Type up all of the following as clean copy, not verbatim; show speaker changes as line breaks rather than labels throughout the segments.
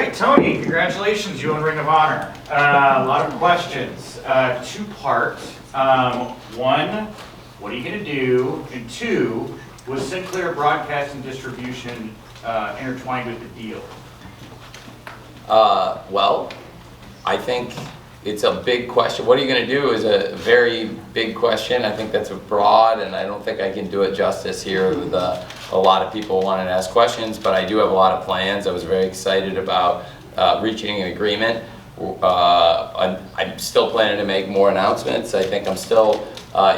right, Tony, congratulations, you won Ring of Honor. A lot of questions. Two-part. One, what are you going to do? And two, was Sinclair Broadcast and Distribution intertwined with the deal?
Well, I think it's a big question. What are you going to do is a very big question. I think that's broad, and I don't think I can do it justice here with a lot of people wanting to ask questions, but I do have a lot of plans. I was very excited about reaching an agreement. I'm still planning to make more announcements. I think I'm still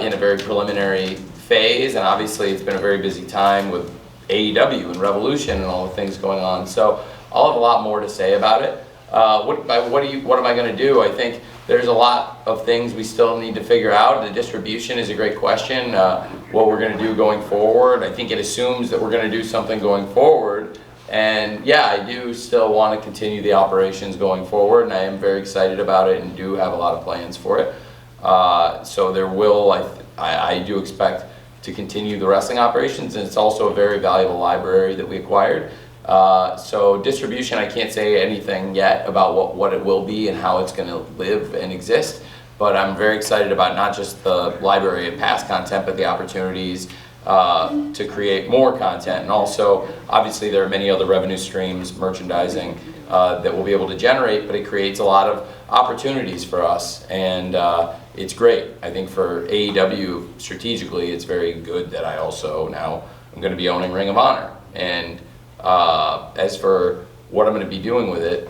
in a very preliminary phase, and obviously it's been a very busy time with AEW and Revolution and all the things going on. So I'll have a lot more to say about it. What am I going to do? I think there's a lot of things we still need to figure out. The distribution is a great question. What we're going to do going forward. I think it assumes that we're going to do something going forward. And yeah, I do still want to continue the operations going forward, and I am very excited about it and do have a lot of plans for it. So there will, I do expect to continue the wrestling operations, and it's also a very valuable library that we acquired. So distribution, I can't say anything yet about what it will be and how it's going to live and exist, but I'm very excited about not just the library of past content, but the opportunities to create more content. And also, obviously, there are many other revenue streams, merchandising, that we'll be able to generate, but it creates a lot of opportunities for us, and it's great. I think for AEW, strategically, it's very good that I also now am going to be owning Ring of Honor. And as for what I'm going to be doing with it,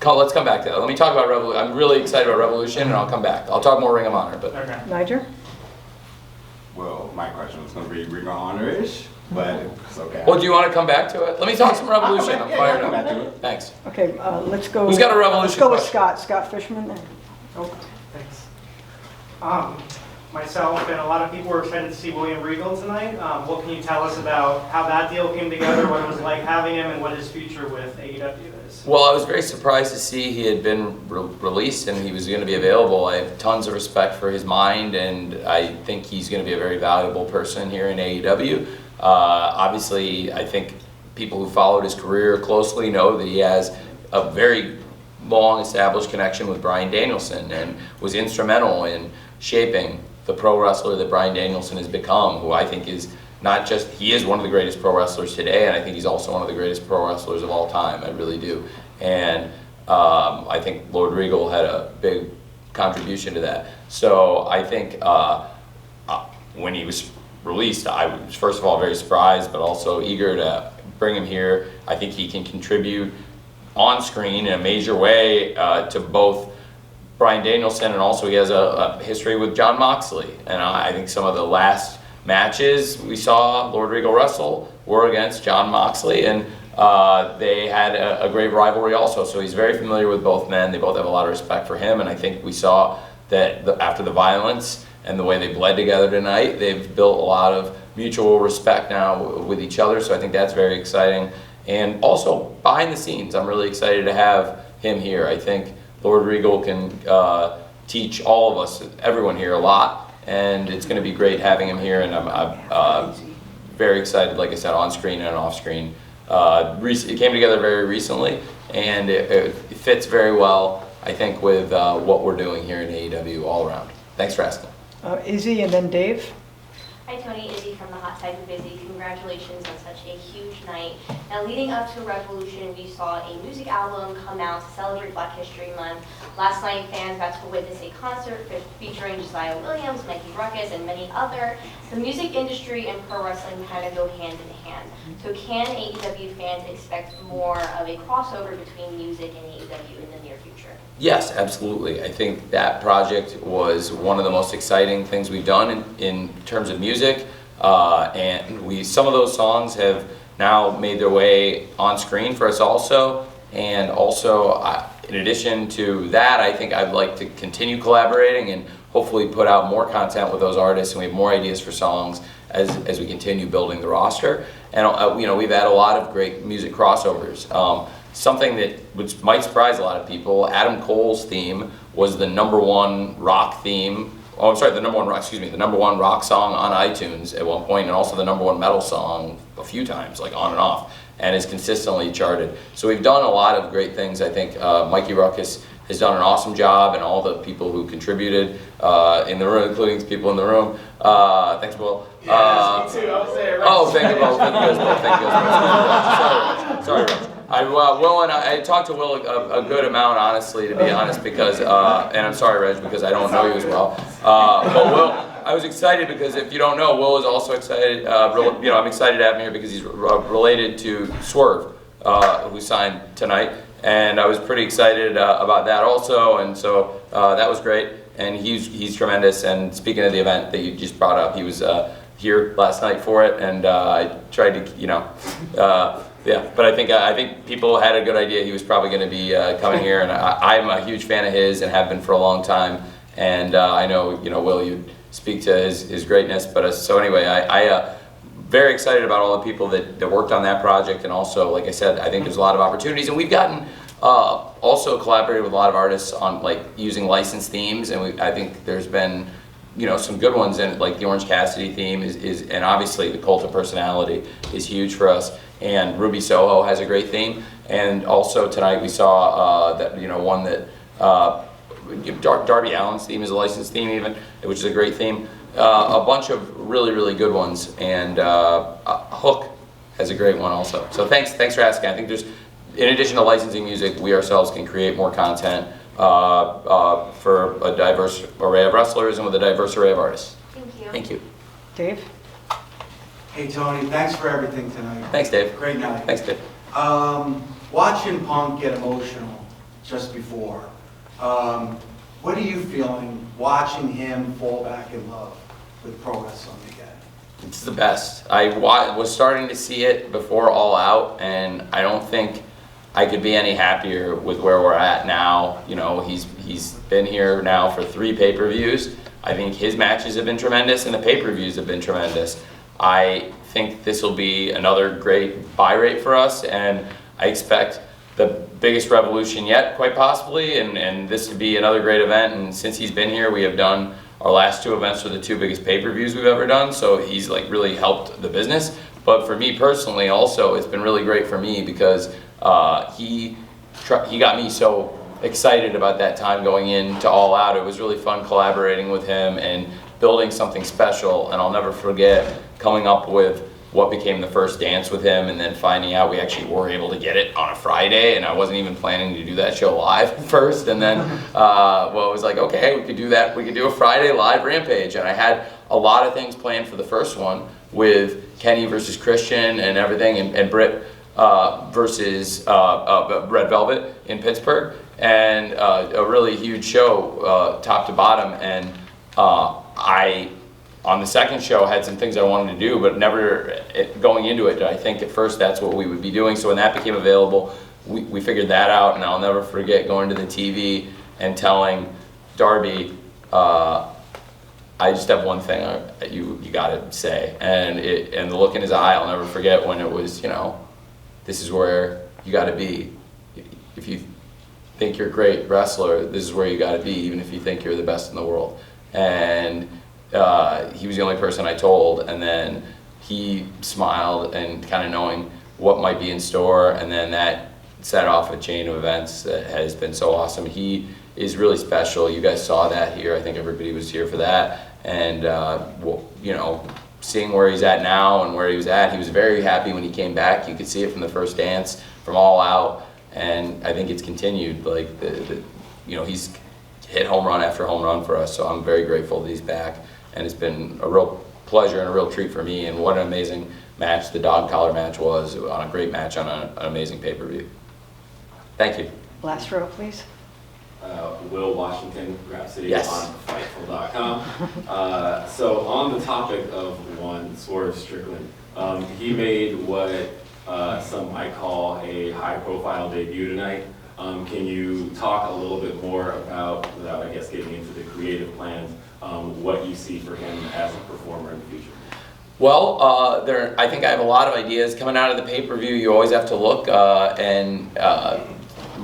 let's come back to that. Let me talk about Revolution. I'm really excited about Revolution, and I'll come back. I'll talk more Ring of Honor. But
okay.
Niger?
Well, my question was going to be Ring of Honor-ish, but it's okay.
Well, do you want to come back to it? Let me talk some Revolution. I'm fired
come back to
up.
it.
Thanks.
Okay, let's go.
Who's got a Revolution
Let's go with
question?
Scott Fishman then.
Oh, thanks. Myself and a lot of people were excited to see William Regal tonight. What can you tell us about how that deal came together, what it was like having him, and what his future with AEW is?
Well, I was very surprised to see he had been released and he was going to be available. I have tons of respect for his mind, and I think he's going to be a very valuable person here in AEW. Obviously, I think people who followed his career closely know that he has a very long established connection with Bryan Danielson and was instrumental in shaping the pro wrestler that Bryan Danielson has become, who I think is not just, he is one of the greatest pro wrestlers today, and I think he's also one of the greatest pro wrestlers of all time. I really do. And I think Lord Regal had a big contribution to that. So I think when he was released, I was first of all very surprised, but also eager to bring him here. I think he can contribute on screen in a major way to both Bryan Danielson, and also he has a history with Jon Moxley. And I think some of the last matches we saw Lord Regal wrestle were against Jon Moxley, and they had a great rivalry also. So he's very familiar with both men. They both have a lot of respect for him, and I think we saw that after the violence and the way they bled together tonight, they've built a lot of mutual respect now with each other. So I think that's very exciting. And also behind the scenes, I'm really excited to have him here. I think Lord Regal can teach all of us, everyone here, a lot, and it's going to be great having him here. And I'm very excited, like I said, on screen and off screen. It came together very recently, and it fits very well, I think, with what we're doing here in AEW all around. Thanks for asking.
Izzy and then Dave.
Hi Tony, Izzy from the Hot Side of Busy. Congratulations on such a huge night. Now leading up to Revolution, we saw a music album come out to celebrate Black History Month. Last night, fans got to witness a concert featuring Josiah Williams, Mikey Ruckus, and many others. The music industry and pro wrestling kind of go hand in hand. So can AEW fans expect more of a crossover between music and AEW in the near future?
Yes, absolutely. I think that project was one of the most exciting things we've done in terms of music, and some of those songs have now made their way on screen for us also. And also, in addition to that, I think I'd like to continue collaborating and hopefully put out more content with those artists, and we have more ideas for songs as we continue building the roster. And we've had a lot of great music crossovers. Something which might surprise a lot of people, Adam Cole's theme was the #1 rock theme oh, I'm sorry, the number one rock, excuse me, the number one rock song on iTunes at one point, and also the number one metal song a few times, like on and off, and is consistently charted. So we've done a lot of great things. I think Mikey Ruckus has done an awesome job, and all the people who contributed in the room, including the people in the room. Thanks, Will.
Yes, me too. I was there. Right?
Oh, thank you, Will. Thank you guys both. Thank you guys both. Sorry, Rich. Will and I talked to Will a good amount, honestly, to be honest, because, and I'm sorry, Reg, because I don't know you as well. But Will, I was excited because if you don't know, Will is also excited. I'm excited to have him here because he's related to Swerve, who signed tonight, and I was pretty excited about that also, and so that was great. And he's tremendous. And speaking of the event that you just brought up, he was here last night for it, and I tried to, yeah, but I think people had a good idea he was probably going to be coming here, and I'm a huge fan of his and have been for a long time. And I know, Will, you speak to his greatness. But so anyway, I very excited about all the people that worked on that project, and also, like I said, I think there's a lot of opportunities, and we've gotten also collaborated with a lot of artists on like using licensed themes, and I think there's been some good ones, and like the Orange Cassidy theme is and obviously the Cult of Personality is huge for us. And Ruby Soho has a great theme, and also tonight we saw that one that Darby Allin's theme is a licensed theme even, which is a great theme. A bunch of really good ones, and Hook has a great one also. So thanks for asking. I think there's, in addition to licensing music, we ourselves can create more content for a diverse array of wrestlers and with a diverse array of artists.
Thank you.
Thank you.
Dave?
Hey Tony, thanks for everything tonight.
Thanks, Dave.
Great night.
Thanks, Dave.
Watching Punk get emotional just before, what are you feeling watching him fall back in love with pro wrestling again?
It's the best. I was starting to see it before All Out, and I don't think I could be any happier with where we're at now. He's been here now for 3 pay-per-views. I think his matches have been tremendous, and the pay-per-views have been tremendous. I think this will be another great buy rate for us, and I expect the biggest revolution yet, quite possibly, and this to be another great event. And since he's been here, we have done our last 2 events are the 2 biggest pay-per-views we've ever done, so he's like really helped the business. But for me personally also, it's been really great for me because he got me so excited about that time going into All Out. It was really fun collaborating with him and building something special, and I'll never forget coming up with what became the first dance with him, and then finding out we actually were able to get it on a Friday, and I wasn't even planning to do that show live first, and then it was like, okay, we could do that, we could do a Friday live Rampage, and I had a lot of things planned for the first one with Kenny versus Christian and everything, and Britt versus Red Velvet in Pittsburgh, and a really huge show top to bottom, and I, on the second show, had some things I wanted to do, but never going into it did I think at first that's what we would be doing. So when that became available, we figured that out, and I'll never forget going to the TV and telling Darby, I just have one thing you got to say, and the look in his eye, I'll never forget when it was, this is where you got to be. If you think you're a great wrestler, this is where you got to be, even if you think you're the best in the world. And he was the only person I told, and then he smiled, and kind of knowing what might be in store, and then that set off a chain of events that has been so awesome. He is really special. You guys saw that here. I think everybody was here for that, and seeing where he's at now and where he was at, he was very happy when he came back. You could see it from the first dance, from All Out, and I think it's continued. Like he's hit home run after home run for us, so I'm very grateful that he's back, and it's been a real pleasure and a real treat for me, and what an amazing match the dog collar match was, on a great match on an amazing pay-per-view. Thank you.
Last row, please.
Will Washington, Rhapsody
Yes.
on Fightful.com. So on the topic of one Swerve Strickland, he made what some might call a high-profile debut tonight. Can you talk a little bit more about, without I guess getting into the creative plans, what you see for him as a performer in the future?
Well, I think I have a lot of ideas coming out of the pay-per-view. You always have to look, and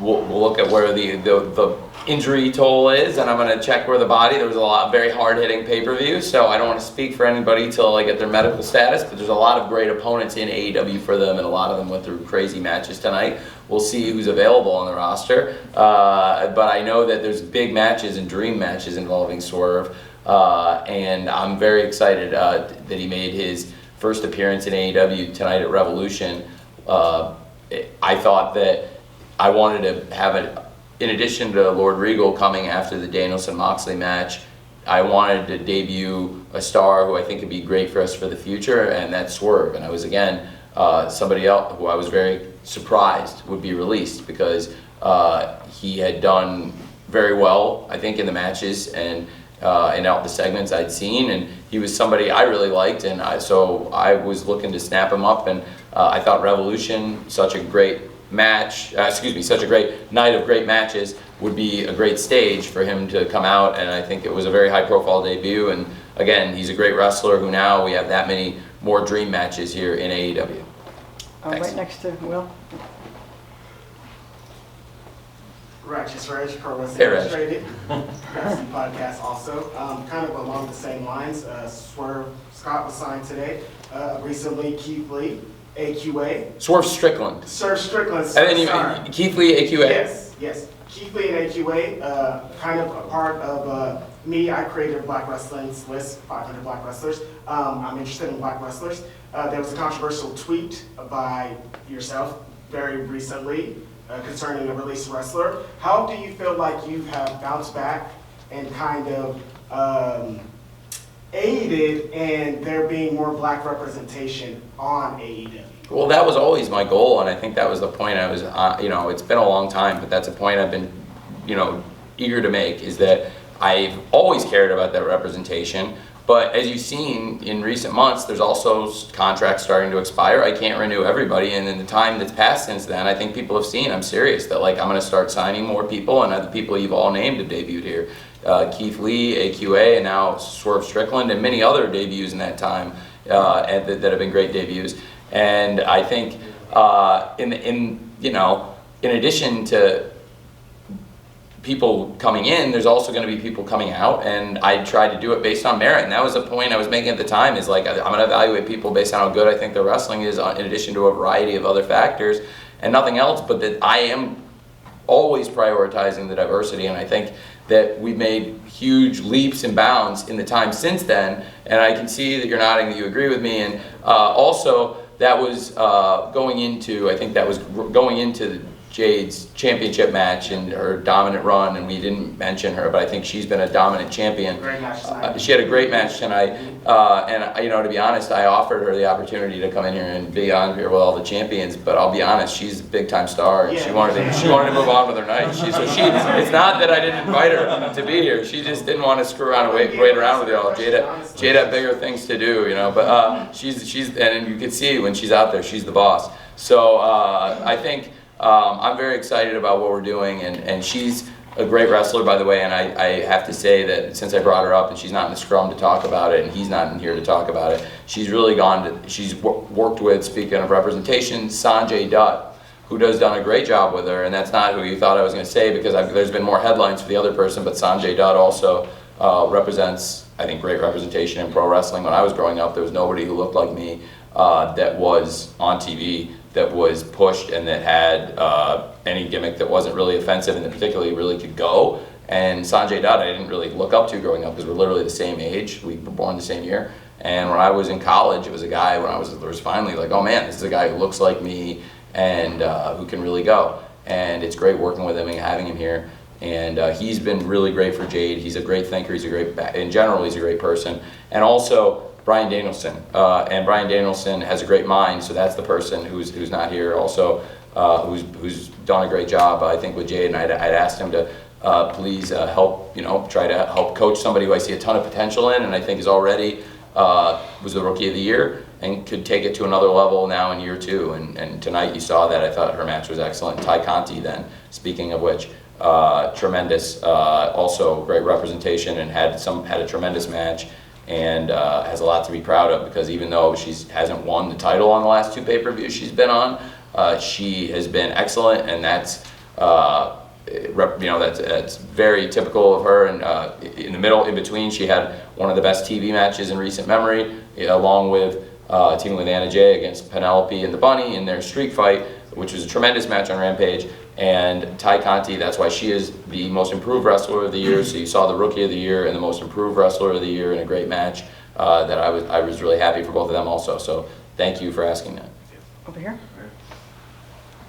we'll look at where the injury toll is, and I'm going to check where the body. There was a lot very hard-hitting pay-per-view, so I don't want to speak for anybody till I get their medical status. But there's a lot of great opponents in AEW for them, and a lot of them went through crazy matches tonight. We'll see who's available on the roster, but I know that there's big matches and dream matches involving Swerve, and I'm very excited that he made his first appearance in AEW tonight at Revolution. I thought that I wanted to have it. In addition to Lord Regal coming after the Danielson-Moxley match, I wanted to debut a star who I think would be great for us for the future, and that's Swerve. And I was, again, somebody else who I was very surprised would be released because he had done very well, I think, in the matches and out the segments I'd seen, and he was somebody I really liked, and so I was looking to snap him up, and I thought Revolution, such a great such a great night of great matches, would be a great stage for him to come out, and I think it was a very high-profile debut, and again, he's a great wrestler who now we have that many more dream matches here in AEW. Thanks.
Right next to Will.
Righteous Reg, Pro Wrestling
Hey, Reg.
Illustrated, Wrestling Podcast also. Kind of along the same lines, Swerve Scott was signed today. Recently, Keith Lee, AQA.
Swerve Strickland.
Sir Strickland,
And then
sorry.
Keith Lee, AQA.
Yes. Keith Lee and AQA, kind of a part of me. I created Black Wrestling's list, 500 Black Wrestlers. I'm interested in Black wrestlers. There was a controversial tweet by yourself very recently concerning a released wrestler. How do you feel like you have bounced back and kind of aided in there being more Black representation on AEW?
Well, that was always my goal, and I think that was the point I was, it's been a long time, but that's a point I've been, eager to make, is that I've always cared about that representation, but as you've seen in recent months, there's also contracts starting to expire. I can't renew everybody, and in the time that's passed since then, I think people have seen I'm serious, that I'm going to start signing more people, and the people you've all named have debuted here. Keith Lee, AQA, and now Swerve Strickland, and many other debuts in that time that have been great debuts. And I think in addition to people coming in, there's also going to be people coming out, and I tried to do it based on merit, and that was the point I was making at the time, is I'm going to evaluate people based on how good I think their wrestling is, in addition to a variety of other factors, and nothing else, but that I am always prioritizing the diversity, and I think that we've made huge leaps and bounds in the time since then, and I can see that you're nodding that you agree with me, and also that was going into Jade's championship match and her dominant run, and we didn't mention her, but I think she's been a dominant champion.
Great match tonight.
She had a great match tonight, and to be honest, I offered her the opportunity to come in here and be on here with all the champions, but I'll be honest, she's a big time star, and she wanted to move on with her night. It's not that I didn't invite her to be here, she just didn't want to screw around and wait around with y'all. Jade had bigger things to do, but she's and you can see when she's out there, she's the boss. So I think I'm very excited about what we're doing, and she's a great wrestler, by the way, and I have to say that since I brought her up, and she's not in the scrum to talk about it, and he's not in here to talk about it, she's really she's worked with, speaking of representation, Sanjay Dutt, who has done a great job with her, and that's not who you thought I was going to say, because there's been more headlines for the other person, but Sanjay Dutt also represents, I think, great representation in pro wrestling. When I was growing up, there was nobody who looked like me that was on TV, that was pushed, and that had any gimmick that wasn't really offensive and that particularly really could go. And Sanjay Dutt I didn't really look up to growing up because we're literally the same age. We were born the same year. And when I was in college, it was a guy, there was finally oh man, this is a guy who looks like me and who can really go. And it's great working with him and having him here. And he's been really great for Jade. He's a great thinker. In general, he's a great person. And also, Brian Danielson, and Brian Danielson has a great mind, so that's the person who's not here also, who's done a great job, I think, with Jade, and I'd asked him to please help, try to help coach somebody who I see a ton of potential in, and I think is already, was the Rookie of the Year, and could take it to another level now in year 2, and tonight you saw that. I thought her match was excellent. Ty Conti then, speaking of which, tremendous, also great representation, and had a tremendous match, and has a lot to be proud of, because even though she hasn't won the title on the last 2 pay-per-views she's been on, she has been excellent, and that's that's very typical of her. And in the middle, in between, she had one of the best TV matches in recent memory, along with teaming with Anna Jay against Penelope and the Bunny in their street fight, which was a tremendous match on Rampage. And Ty Conti, that's why she is the most improved wrestler of the year. So you saw the Rookie of the Year and the most improved wrestler of the year in a great match. That I was really happy for both of them also. So thank you for asking that.
Over here.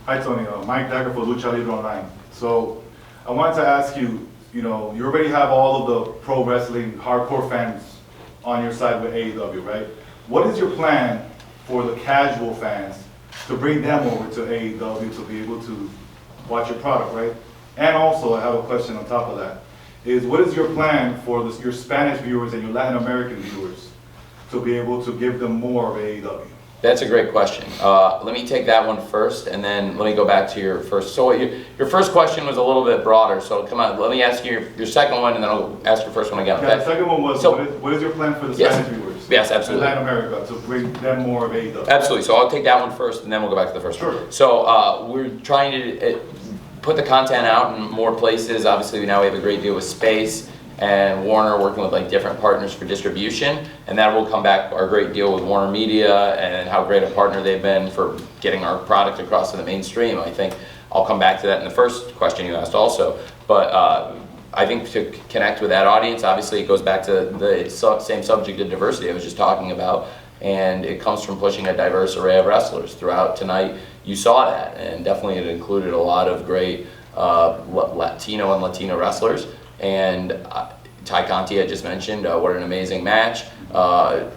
Hi Tony, Mike Dagger for Lucha Libre Online. So I wanted to ask you, you already have all of the pro wrestling hardcore fans on your side with AEW, right? What is your plan for the casual fans to bring them over to AEW to be able to watch your product, right? And also, I have a question on top of that, is what is your plan for your Spanish viewers and your Latin American viewers to be able to give them more of AEW?
That's a great question. Let me take that one first, and then let me go back to your first. So your first question was a little bit broader, so come on, let me ask you your second one, and then I'll ask your first one again.
Yeah, the second one was,
so,
what is your plan for the
yes,
Spanish viewers?
Yes, absolutely.
In Latin America, to bring them more of AEW?
Absolutely, so I'll take that one first, and then we'll go back to the first one. So we're trying to put the content out in more places. Obviously, now we have a great deal with Space and Warner, working with like different partners for distribution, and that will come back our great deal with Warner Media and how great a partner they've been for getting our product across to the mainstream. I think I'll come back to that in the first question you asked also, but I think to connect with that audience, obviously it goes back to the same subject of diversity I was just talking about, and it comes from pushing a diverse array of wrestlers. Throughout tonight you saw that, and definitely it included a lot of great Latino and Latina wrestlers. And Ty Conti, I just mentioned, what an amazing match.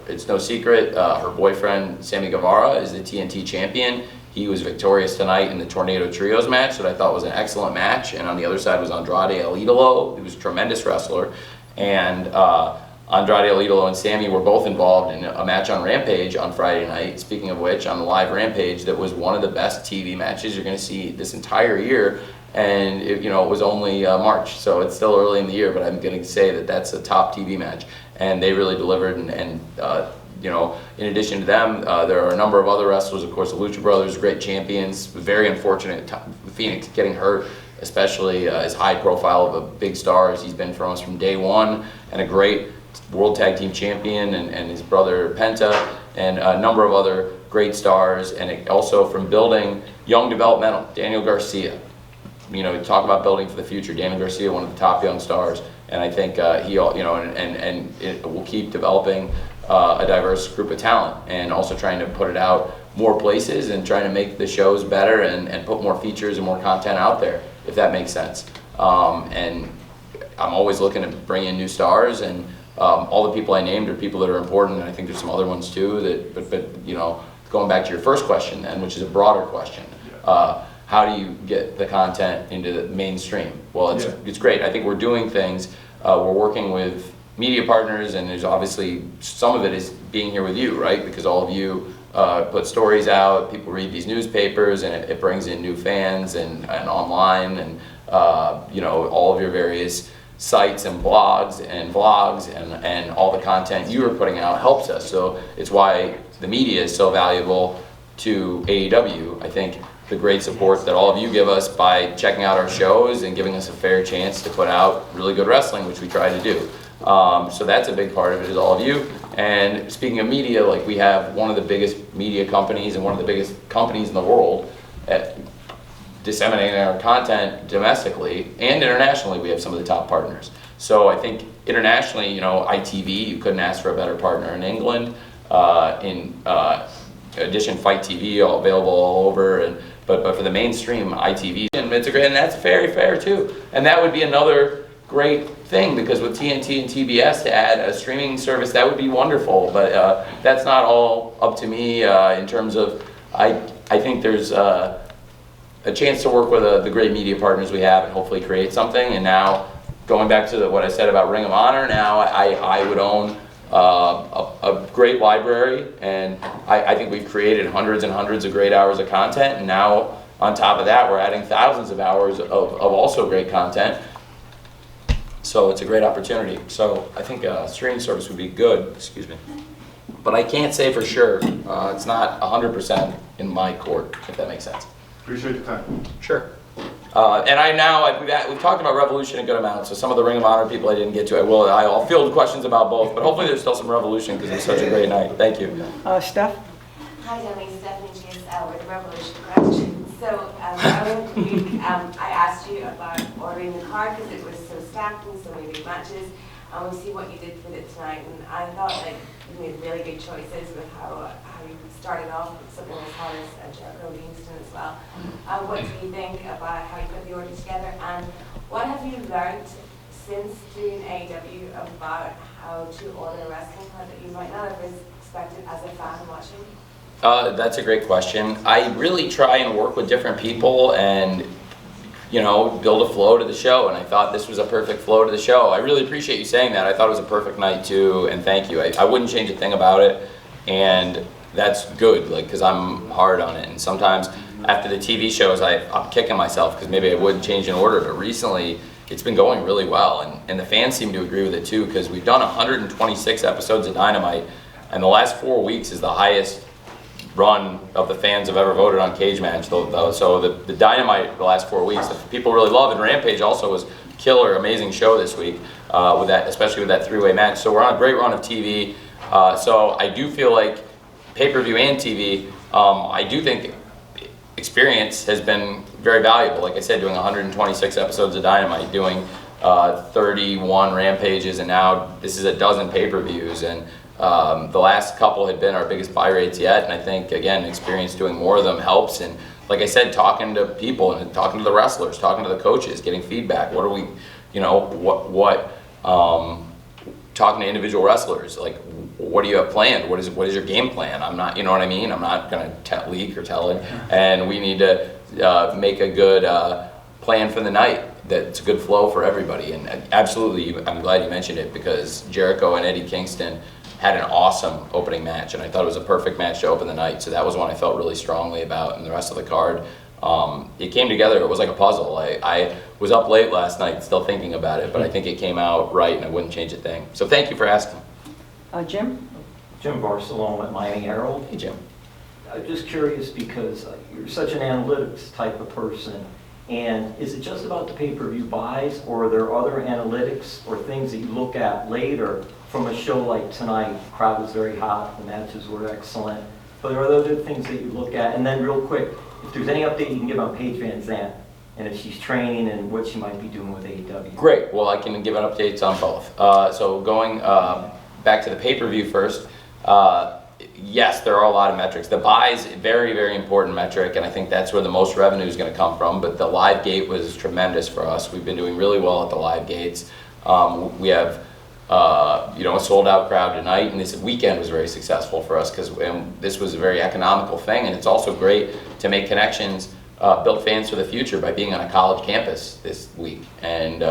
It's no secret, her boyfriend, Sammy Guevara, is the TNT champion. He was victorious tonight in the Tornado Trios match that I thought was an excellent match. And on the other side was Andrade El Idolo, who was a tremendous wrestler. And Andrade El Idolo and Sammy were both involved in a match on Rampage on Friday night. Speaking of which, on the live Rampage, that was one of the best TV matches you're going to see this entire year. And it was only March, so it's still early in the year, but I'm going to say that that's a top TV match, and they really delivered. And in addition to them, there are a number of other wrestlers, of course, the Lucha Brothers, great champions. Very unfortunate Phoenix getting hurt, especially as high profile of a big star as he's been for us from day one, and a great World Tag Team Champion, and his brother Penta, and a number of other great stars, and also from building young developmental, Daniel Garcia. Talk about building for the future. Daniel Garcia, one of the top young stars, and I think it will keep developing a diverse group of talent, and also trying to put it out more places and trying to make the shows better and put more features and more content out there, if that makes sense. And I'm always looking to bring in new stars, and all the people I named are people that are important, and I think there's some other ones too. But going back to your first question then, which is a broader question. How do you get the content into the mainstream? Well, it's great. I think we're doing things. We're working with media partners, and there's obviously some of it is being here with you, right? Because all of you put stories out, people read these newspapers, and it brings in new fans and online, and all of your various sites and blogs and vlogs and all the content you are putting out helps us. So it's why the media is so valuable to AEW. I think the great support that all of you give us by checking out our shows and giving us a fair chance to put out really good wrestling, which we try to do. So that's a big part of it, is all of you. And speaking of media, like, we have one of the biggest media companies and one of the biggest companies in the world at disseminating our content domestically and internationally. We have some of the top partners. So I think internationally, ITV, you couldn't ask for a better partner in England. In addition, Fight TV, all available all over. But for the mainstream, ITV, and it's and that's very fair too. And that would be another great thing, because with TNT and TBS to add a streaming service, that would be wonderful. But that's not all up to me in terms of, I think there's a chance to work with the great media partners we have and hopefully create something. And now, going back to what I said about Ring of Honor, now I would own a great library, and I think we've created hundreds and hundreds of great hours of content, and now on top of that we're adding thousands of hours of also great content. So it's a great opportunity. So I think a streaming service would be good, excuse me. But I can't say for sure. It's not 100% in my court, if that makes sense.
Appreciate your time.
Sure. And we've talked about Revolution a good amount, so some of the Ring of Honor people I didn't get to, I'll field questions about both, but hopefully there's still some Revolution because it was such a great night. Thank you.
Steph?
Hi, Denise. Stephanie Chase with Revolution Question. So earlier in the week, I asked you about ordering the card because it was so stacked and so many big matches. And we see what you did with it tonight, and I thought like you made really good choices with how you started off with something as hot as Jericho Kingston as well. What do you think about how you put the order together, and what have you learned since doing AEW about how to order a wrestling card that you might not have expected as a fan watching?
That's a great question. I really try and work with different people and, build a flow to the show, and I thought this was a perfect flow to the show. I really appreciate you saying that. I thought it was a perfect night too, and thank you. I wouldn't change a thing about it, and that's good, because I'm hard on it, and sometimes after the TV shows, I'm kicking myself because maybe I would change an order, but recently it's been going really well, and the fans seem to agree with it too, because we've done 126 episodes of Dynamite, and the last 4 weeks is the highest run of the fans have ever voted on Cage Match. So the Dynamite the last 4 weeks that people really love, and Rampage also was killer, amazing show this week with that, especially with that three-way match. So we're on a great run of TV. So I do feel like pay-per-view and TV. I do think experience has been very valuable. Like I said, doing 126 episodes of Dynamite, doing 31 Rampages, and now this is a dozen pay-per-views, and the last couple had been our biggest buy rates yet, and I think, again, experience doing more of them helps. And like I said, talking to people and talking to the wrestlers, talking to the coaches, getting feedback. What are we, talking to individual wrestlers, like, what do you have planned? What is your game plan? I'm not, you know what I mean? I'm not going to leak or tell it. And we need to make a good plan for the night that's a good flow for everybody. And absolutely, I'm glad you mentioned it, because Jericho and Eddie Kingston had an awesome opening match, and I thought it was a perfect match to open the night. So that was one I felt really strongly about, and the rest of the card, it came together. It was like a puzzle. I was up late last night still thinking about it, but I think it came out right, and I wouldn't change a thing. So thank you for asking.
Jim?
Jim Barcelona at Miami Herald.
Hey, Jim.
I'm just curious because you're such an analytics type of person, and is it just about the pay-per-view buys, or are there other analytics or things that you look at later from a show like tonight? The crowd was very hot, the matches were excellent, but are there other things that you look at? And then real quick, if there's any update you can give on Paige Van Zandt, and if she's training and what she might be doing with AEW.
Great. Well, I can give an updates on both. So going back to the pay-per-view first, yes, there are a lot of metrics. The buys, very, very important metric, and I think that's where the most revenue is going to come from, but the live gate was tremendous for us. We've been doing really well at the live gates. We have a sold-out crowd tonight, and this weekend was very successful for us because this was a very economical thing, and it's also great to make connections, build fans for the future by being on a college campus this week. And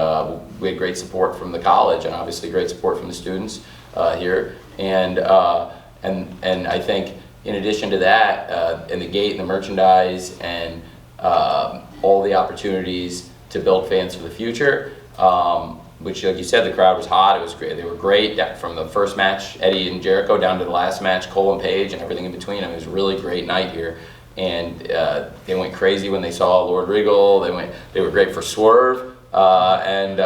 we had great support from the college, and obviously great support from the students here. And I think in addition to that, in the gate and the merchandise and all the opportunities to build fans for the future, which, like you said, the crowd was hot. It was great. They were great from the first match, Eddie and Jericho, down to the last match, Cole and Paige, and everything in between. I mean, it was a really great night here. And they went crazy when they saw Lord Regal. They were great for Swerve, and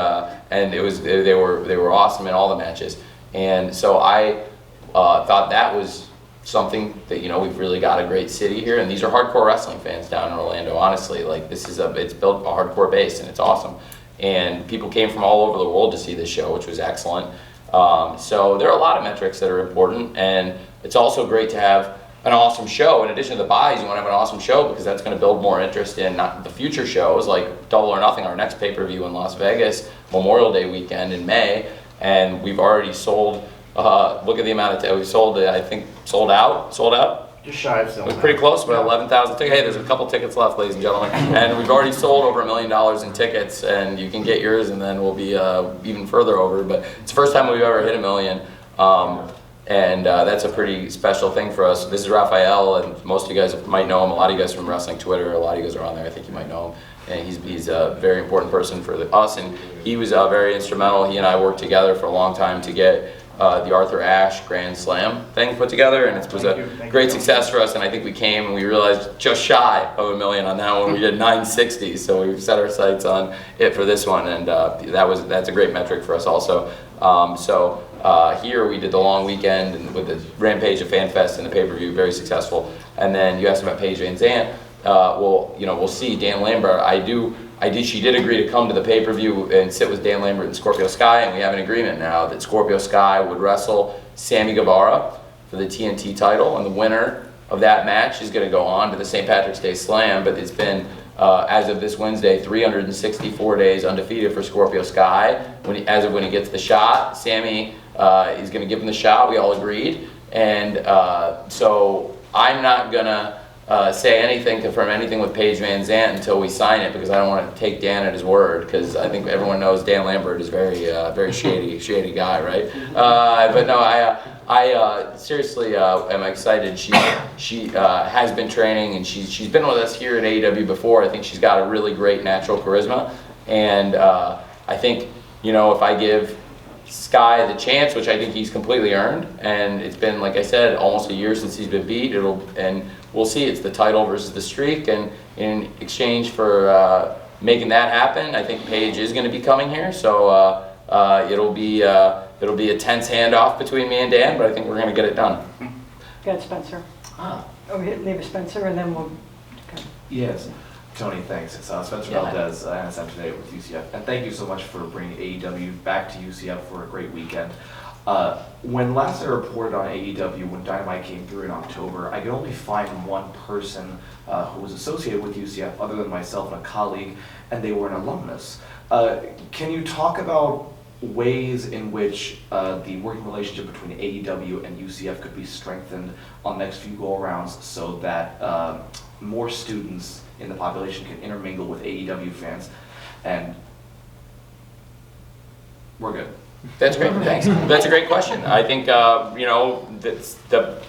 they were awesome in all the matches. And so I thought that was something that, we've really got a great city here, and these are hardcore wrestling fans down in Orlando. Honestly, like it's built a hardcore base, and it's awesome. And people came from all over the world to see this show, which was excellent. So there are a lot of metrics that are important, and it's also great to have an awesome show. In addition to the buys, you want to have an awesome show because that's going to build more interest in the future shows, like Double or Nothing, our next pay-per-view in Las Vegas, Memorial Day weekend in May, and we've already sold. Look at the amount of we sold. I think sold out.
Just shy of selling.
It was pretty close, but 11,000 tickets. Hey, there's a couple tickets left, ladies and gentlemen. And we've already sold over $1 million in tickets, and you can get yours, and then we'll be even further over. But it's the first time we've ever hit $1 million, and that's a pretty special thing for us. This is Raphael, and most of you guys might know him. A lot of you guys from Wrestling Twitter, a lot of you guys are on there. I think you might know him. And he's a very important person for us, and he was very instrumental. He and I worked together for a long time to get the Arthur Ashe Grand Slam thing put together, and it was a great success for us. And I think we came and we realized just shy of $1 million on that one. We did 960, so we've set our sights on it for this one, and that's a great metric for us also. Here we did the long weekend and with the Rampage of Fan Fest and the pay-per-view, very successful. And then you asked about Paige Van Zandt. We'll see. Dan Lambert, she did agree to come to the pay-per-view and sit with Dan Lambert and Scorpio Sky, and we have an agreement now that Scorpio Sky would wrestle Sammy Guevara for the TNT title, and the winner of that match is going to go on to the St. Patrick's Day Slam. But it's been, as of this Wednesday, 364 days undefeated for Scorpio Sky. As of when he gets the shot, Sammy is going to give him the shot. We all agreed, and so I'm not gonna say anything, confirm anything with Paige Van Zandt until we sign it, because I don't want to take Dan at his word, because I think everyone knows Dan Lambert is very shady guy, right? But no, I seriously am excited. She has been training, and she's been with us here at AEW before. I think she's got a really great natural charisma, and I think, if I give Sky the chance, which I think he's completely earned, and it's been, like I said, almost a year since he's been beat. And we'll see. It's the title versus the streak, and in exchange for making that happen, I think Paige is going to be coming here. So it'll be a tense handoff between me and Dan, but I think we're going to get it done.
Go ahead, Spencer. Leave it, Spencer, and then we'll. Okay.
Yes. Tony, thanks. It's Spencer Valdez, NSM Today with UCF. And thank you so much for bringing AEW back to UCF for a great weekend. When last I reported on AEW, when Dynamite came through in October, I could only find one person who was associated with UCF other than myself and a colleague, and they were an alumnus. Can you talk about ways in which the working relationship between AEW and UCF could be strengthened on the next few go-arounds so that more students in the population can intermingle with AEW fans? And we're good.
That's great, thanks. That's a great question. I think,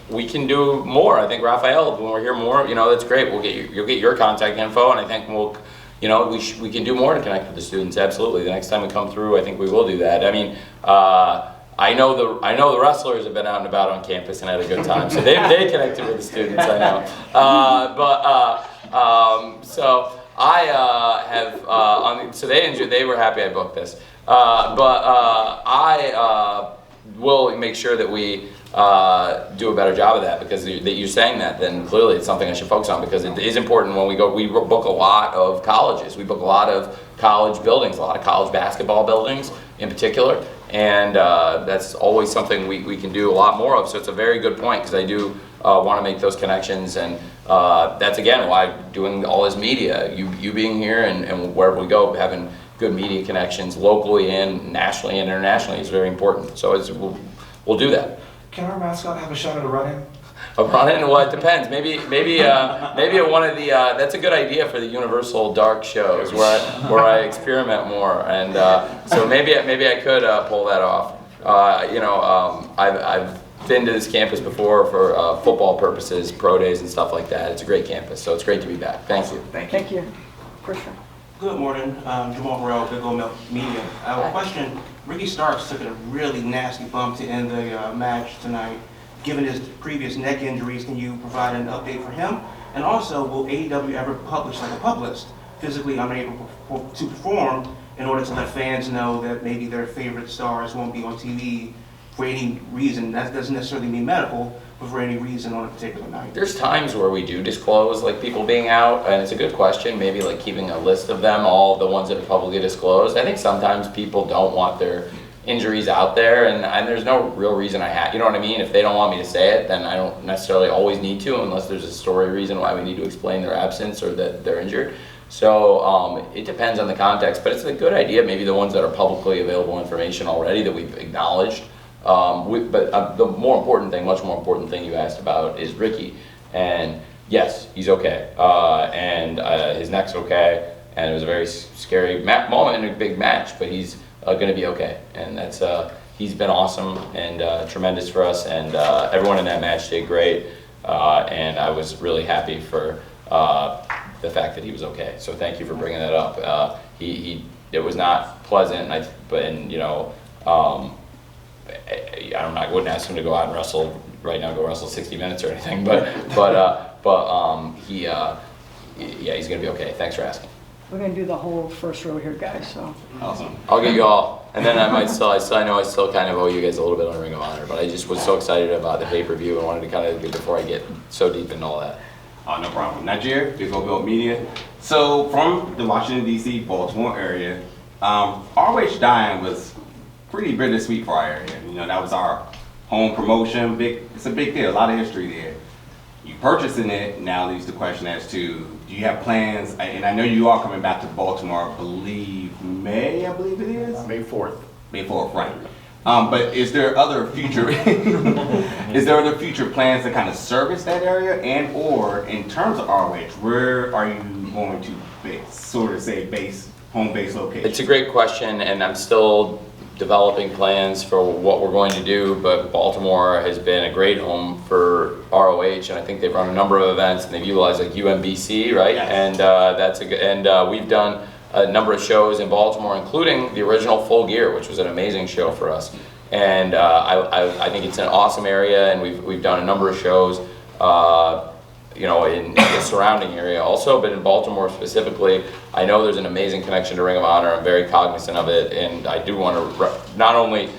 we can do more. I think, Raphael, when we're here more, that's great. You'll get your contact info, and I think we can do more to connect with the students, absolutely. The next time we come through, I think we will do that. I mean, I know the wrestlers have been out and about on campus and had a good time, so they connected with the students, I know. So I have, so they were happy I booked this. I will make sure that we do a better job of that, because that you're saying that, then clearly it's something I should focus on, because it is important when we go. We book a lot of colleges. We book a lot of college buildings, a lot of college basketball buildings in particular, and that's always something we can do a lot more of. So it's a very good point, because I do want to make those connections, and that's again why doing all this media, you being here and wherever we go, having good media connections locally and nationally and internationally is very important. So we'll do that.
Can our mascot have a shot at a run-in?
A run-in? Well, it depends. Maybe at one of the. That's a good idea for the Universal Dark shows where I experiment more, and so maybe I could pull that off. I've been to this campus before for football purposes, pro days and stuff like that. It's a great campus, so it's great to be back. Thank you.
Thank you. For sure.
Good morning, Jamal Burrell, Big Old Milk Media. I have a question. Ricky Starks took a really nasty bump to end the match tonight. Given his previous neck injuries, can you provide an update for him? And also, will AEW ever publish like a pub list, physically unable to perform, in order to let fans know that maybe their favorite stars won't be on TV for any reason? That doesn't necessarily mean medical, but for any reason on a particular night.
There's times where we do disclose like people being out, and it's a good question, maybe like keeping a list of them, all the ones that are publicly disclosed. I think sometimes people don't want their injuries out there, and there's no real reason I have, you know what I mean? If they don't want me to say it, then I don't necessarily always need to, unless there's a story reason why we need to explain their absence or that they're injured. So it depends on the context, but it's a good idea, maybe the ones that are publicly available information already that we've acknowledged. But the more important thing, much more important thing you asked about is Ricky, and yes, he's okay, and his neck's okay, and it was a very scary moment in a big match, but he's going to be okay, and that's he's been awesome and tremendous for us, and everyone in that match did great, and I was really happy for the fact that he was okay. So thank you for bringing that up. It was not pleasant, wouldn't ask him to go out and wrestle right now, go wrestle 60 minutes or anything, but he's gonna be okay. Thanks for asking.
We're gonna do the whole first row here, guys, so.
Awesome.
I'll get you all, and then I know I still kind of owe you guys a little bit on Ring of Honor, but I just was so excited about the pay-per-view and wanted to kind of, before I get so deep into all that.
Oh, no problem. Nigeria, Big O Built Media. So from the Washington, D.C., Baltimore area, ROH dying was pretty bittersweet for our area. You know, that was our home promotion. It's a big deal, a lot of history there. You purchasing it now leaves the question as to, do you have plans? And I know you are coming back to Baltimore, I believe May, I believe it is?
May 4th.
May 4th, right. But is there other future plans to kind of service that area, and or in terms of ROH, where are you going to base home base location?
It's a great question, and I'm still developing plans for what we're going to do, but Baltimore has been a great home for ROH, and I think they've run a number of events, and they've utilized like UMBC, right? Yes. And we've done a number of shows in Baltimore, including the original Full Gear, which was an amazing show for us. And I think it's an awesome area, and we've done a number of shows, in the surrounding area also, but in Baltimore specifically, I know there's an amazing connection to Ring of Honor. I'm very cognizant of it, and I do want to not only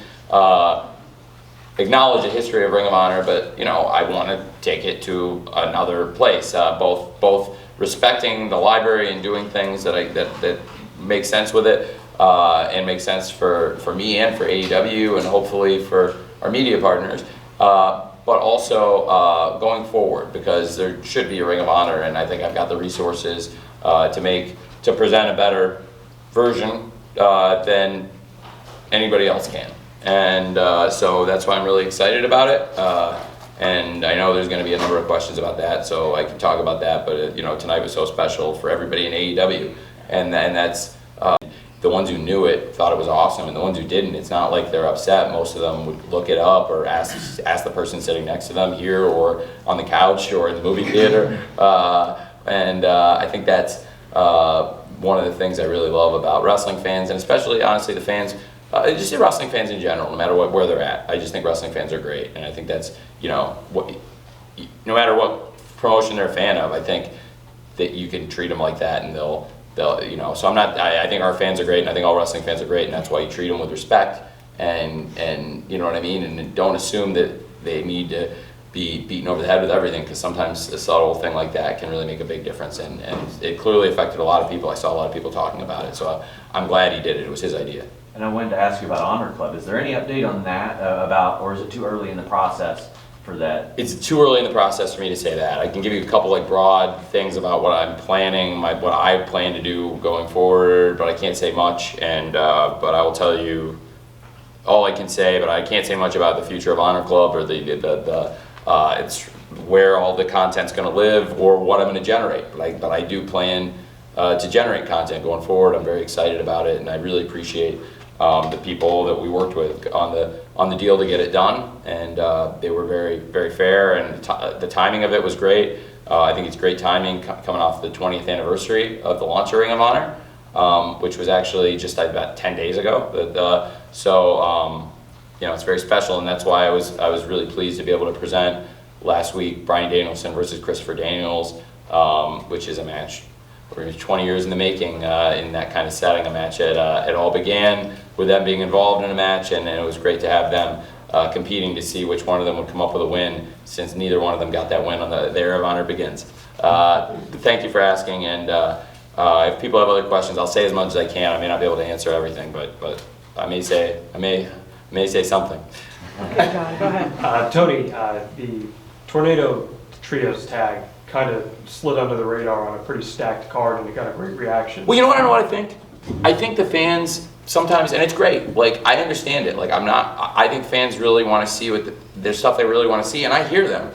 acknowledge the history of Ring of Honor, but I want to take it to another place, both respecting the library and doing things that make sense with it, and make sense for me and for AEW and hopefully for our media partners, but also going forward, because there should be a Ring of Honor, and I think I've got the resources to present a better version than anybody else can. And so that's why I'm really excited about it. And I know there's going to be a number of questions about that, so I can talk about that. But tonight was so special for everybody in AEW, and that's the ones who knew it thought it was awesome, and the ones who didn't, it's not like they're upset. Most of them would look it up or ask the person sitting next to them here or on the couch or in the movie theater. And I think that's one of the things I really love about wrestling fans, and especially honestly the fans. Just the wrestling fans in general, no matter where they're at. I just think wrestling fans are great, and I think that's no matter what promotion they're a fan of, I think that you can treat them like that, and they'll So I think our fans are great, and I think all wrestling fans are great, and that's why you treat them with respect, and you know what I mean, and don't assume that they need to be beaten over the head with everything, because sometimes a subtle thing like that can really make a big difference, and it clearly affected a lot of people. I saw a lot of people talking about it, so I'm glad he did it. It was his idea.
And I wanted to ask you about Honor Club. Is there any update on that or is it too early in the process for that?
It's too early in the process for me to say that. I can give you a couple broad things about what I'm planning, what I plan to do going forward, but I can't say much. And but I will tell you all I can say. But I can't say much about the future of Honor Club or it's where all the content's going to live or what I'm going to generate. But I do plan to generate content going forward. I'm very excited about it, and I really appreciate the people that we worked with on the deal to get it done, and they were very, very fair, and the timing of it was great. I think it's great timing coming off the 20th anniversary of the launch of Ring of Honor, which was actually just about 10 days ago. It's very special, and that's why I was really pleased to be able to present last week Bryan Danielson versus Christopher Daniels, which is a match 20 years in the making in that kind of setting, a match it all began with them being involved in a match, and it was great to have them competing to see which one of them would come up with a win, since neither one of them got that win on the Era of Honor Begins. Thank you for asking, and if people have other questions, I'll say as much as I can. I may not be able to answer everything, but I may say something.
Okay, John, go ahead.
Tony, the Tornado Trios tag kind of slid under the radar on a pretty stacked card, and it got a great reaction.
Well, you know what I think? I think the fans sometimes, and it's great, I understand it. I think fans really want to see there's stuff they really want to see, and I hear them.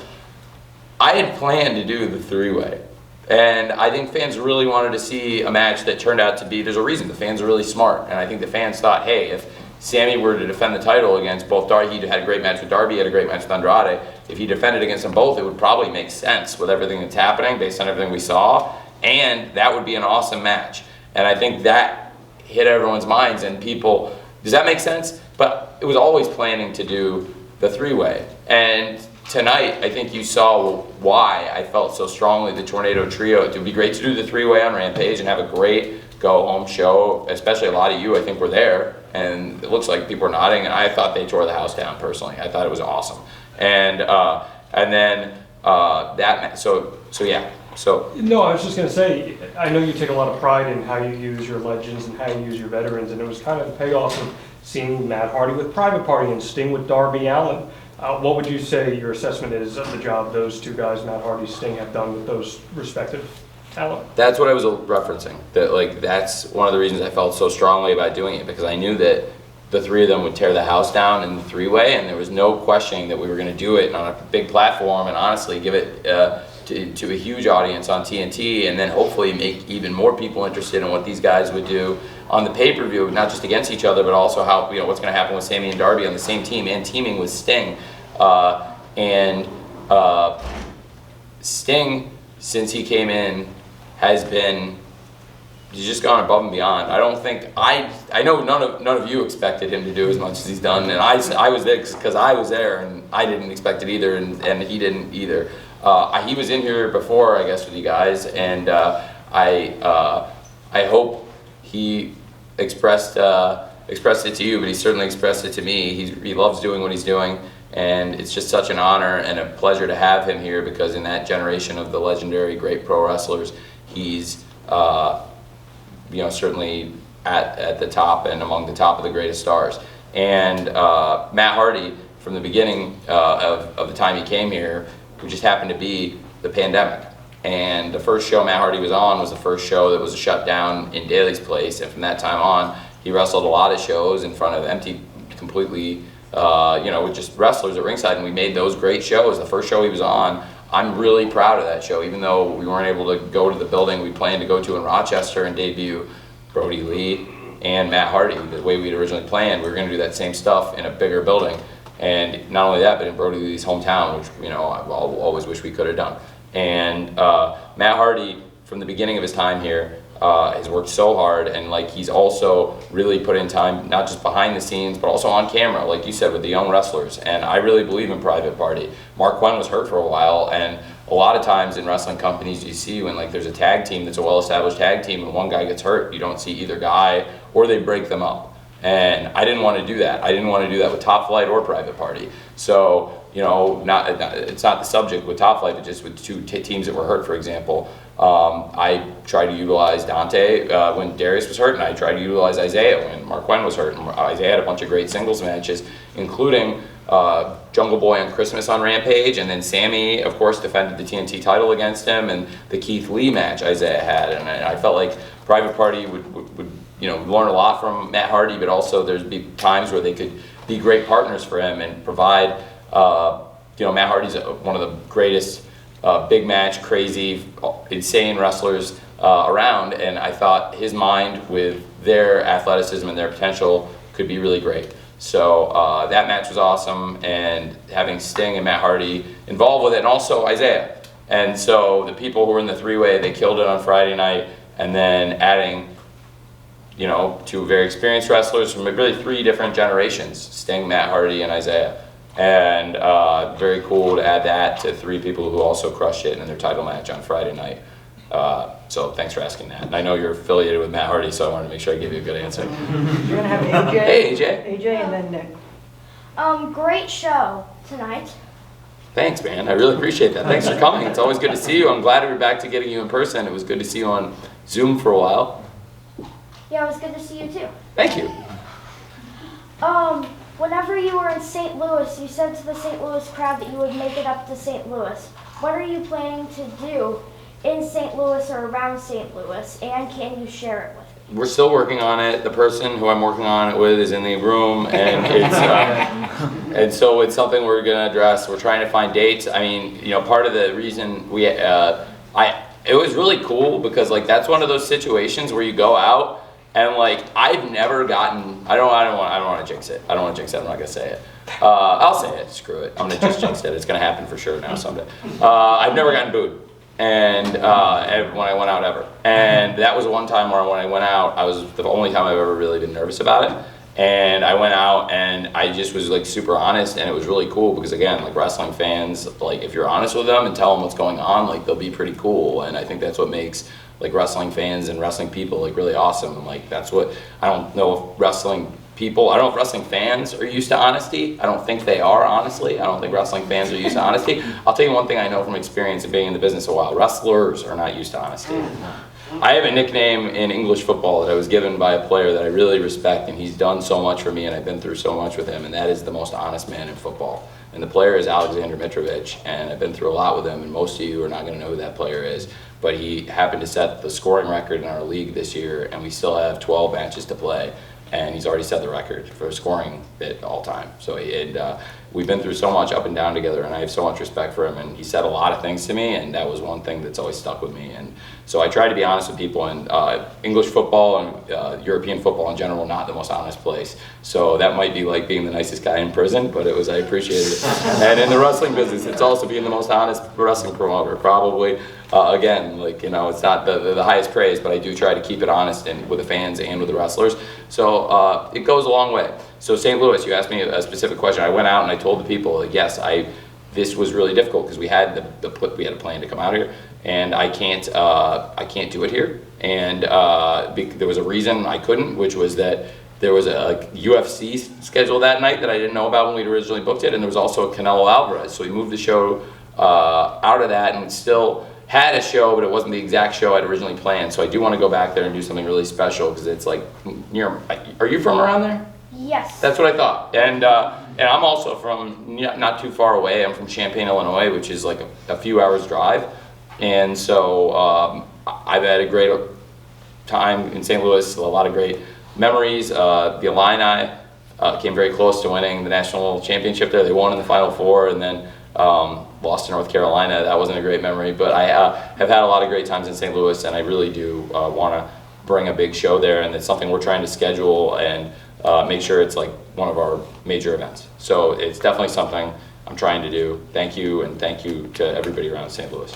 I had planned to do the three-way, and I think fans really wanted to see a match that turned out to be, there's a reason, the fans are really smart, and I think the fans thought, hey, if Sammy were to defend the title against both Darby, he had a great match with Darby, he had a great match with Andrade. If he defended against them both, it would probably make sense with everything that's happening, based on everything we saw, and that would be an awesome match. And I think that hit everyone's minds, and people, does that make sense? but it was always planning to do the three-way. And tonight, I think you saw why I felt so strongly the Tornado Trio. It would be great to do the three-way on Rampage and have a great go-home show, especially a lot of you, I think, were there, and it looks like people are nodding, and I thought they tore the house down, personally. I thought it was awesome. And then yeah. So
No, I was just going to say, I know you take a lot of pride in how you use your legends and how you use your veterans, and it was kind of the payoff of seeing Matt Hardy with Private Party and Sting with Darby Allin. What would you say your assessment is of the job those two guys, Matt Hardy, Sting, have done with those respective talent?
that's what I was referencing. That's one of the reasons I felt so strongly about doing it, because I knew that the three of them would tear the house down in the three-way, and there was no questioning that we were going to do it on a big platform and honestly give it to a huge audience on TNT, and then hopefully make even more people interested in what these guys would do on the pay-per-view, not just against each other, but also how, what's going to happen with Sammy and Darby on the same team and teaming with Sting. Sting, since he came in, he's just gone above and beyond. I don't think, I know none of you expected him to do as much as he's done, and I was there because I was there, and I didn't expect it either, and he didn't either. He was in here before, I guess, with you guys, and I hope he expressed it to you, but he certainly expressed it to me. He loves doing what he's doing, and it's just such an honor and a pleasure to have him here, because in that generation of the legendary great pro wrestlers, he's certainly at the top and among the top of the greatest stars. And Matt Hardy, from the beginning of the time he came here, who just happened to be the pandemic. And the first show Matt Hardy was on was the first show that was shut down in Daly's place, and from that time on, he wrestled a lot of shows in front of empty, completely, with just wrestlers at ringside, and we made those great shows. The first show he was on, I'm really proud of that show, even though we weren't able to go to the building we planned to go to in Rochester and debut Brody Lee and Matt Hardy the way we'd originally planned. We were going to do that same stuff in a bigger building, and not only that, but in Brody Lee's hometown, which I always wish we could have done. And Matt Hardy, from the beginning of his time here, has worked so hard, and he's also really put in time, not just behind the scenes, but also on camera, like you said, with the young wrestlers. And I really believe in Private Party. Mark Quinn was hurt for a while, and a lot of times in wrestling companies you see when there's a tag team that's a well-established tag team and one guy gets hurt, you don't see either guy, or they break them up. And I didn't want to do that. I didn't want to do that with Top Flight or Private Party. So, it's not the subject with Top Flight, but just with two teams that were hurt, for example. I tried to utilize Dante when Darius was hurt, and I tried to utilize Isaiah when Mark Quinn was hurt. And Isaiah had a bunch of great singles matches, including Jungle Boy on Christmas on Rampage, and then Sammy, of course, defended the TNT title against him, and the Keith Lee match Isaiah had. And I felt like Private Party would learn a lot from Matt Hardy, but also there'd be times where they could be great partners for him and provide, Matt Hardy's one of the greatest big match, crazy, insane wrestlers around, and I thought his mind with their athleticism and their potential could be really great. So that match was awesome, and having Sting and Matt Hardy involved with it, and also Isaiah. And so the people who were in the three-way, they killed it on Friday night, and then adding two very experienced wrestlers from really three different generations, Sting, Matt Hardy, and Isaiah. And very cool to add that to three people who also crushed it in their title match on Friday night. So thanks for asking that. And I know you're affiliated with Matt Hardy, so I wanted to make sure I give you a good answer.
You're going to have AJ?
Hey, AJ.
AJ and then Nick.
Great show tonight.
Thanks, man. I really appreciate that. Thanks for coming. It's always good to see you. I'm glad we're back to getting you in person. It was good to see you on Zoom for a while.
Yeah, it was good to see you too.
Thank you.
Whenever you were in St. Louis, you said to the St. Louis crowd that you would make it up to St. Louis. What are you planning to do in St. Louis or around St. Louis, and can you share it with me?
We're still working on it. The person who I'm working on it with is in the room, and it's and so it's something we're going to address. We're trying to find dates. I mean, part of the reason it was really cool because that's one of those situations where you go out. And I've never gotten, I don't want to jinx it. I don't want to jinx it. I'm not gonna say it. I'll say it. Screw it. I'm gonna just jinx it. It's gonna happen for sure now someday. I've never gotten booed, and when I went out ever. And that was one time where when I went out, I was the only time I've ever really been nervous about it. And I went out and I just was like super honest, and it was really cool because again, like wrestling fans, like if you're honest with them and tell them what's going on, like they'll be pretty cool. And I think that's what makes like wrestling fans and wrestling people like really awesome. And like that's what, I don't know if wrestling people, I don't know if wrestling fans are used to honesty. I don't think they are, honestly. I don't think wrestling fans are used to honesty. I'll tell you one thing I know from experience of being in the business a while. Wrestlers are not used to honesty. I have a nickname in English football that I was given by a player that I really respect, and he's done so much for me, and I've been through so much with him, and that is the most honest man in football. And the player is Alexander Mitrovic, and I've been through a lot with him, and most of you are not going to know who that player is. But he happened to set the scoring record in our league this year, and we still have 12 matches to play. And he's already set the record for scoring at all time. So we've been through so much up and down together, and I have so much respect for him. And he said a lot of things to me, and that was one thing that's always stuck with me. And so I try to be honest with people. And English football and European football in general, not the most honest place. So that might be like being the nicest guy in prison, but I appreciated it. And in the wrestling business, it's also being the most honest wrestling promoter, probably. Again, like, you know, it's not the highest praise, but I do try to keep it honest and with the fans and with the wrestlers. So it goes a long way. So St. Louis, you asked me a specific question. I went out and I told the people, like, yes, this was really difficult because we had we had a plan to come out here, and I can't do it here. And there was a reason I couldn't, which was that there was a UFC schedule that night that I didn't know about when we originally booked it, and there was also a Canelo Alvarez. So we moved the show out of that, and we still had a show, but it wasn't the exact show I'd originally planned. So I do want to go back there and do something really special because it's like near. Are you from around there?
Yes.
That's what I thought. And I'm also from not too far away. I'm from Champaign, Illinois, which is like a few hours drive. And so I've had a great time in St. Louis, a lot of great memories. The Illini came very close to winning the national championship there. They won in the Final Four, and then lost to North Carolina. That wasn't a great memory, but I have had a lot of great times in St. Louis, and I really do want to bring a big show there, and it's something we're trying to schedule and make sure it's like one of our major events. So it's definitely something I'm trying to do. Thank you, and thank you to everybody around St. Louis.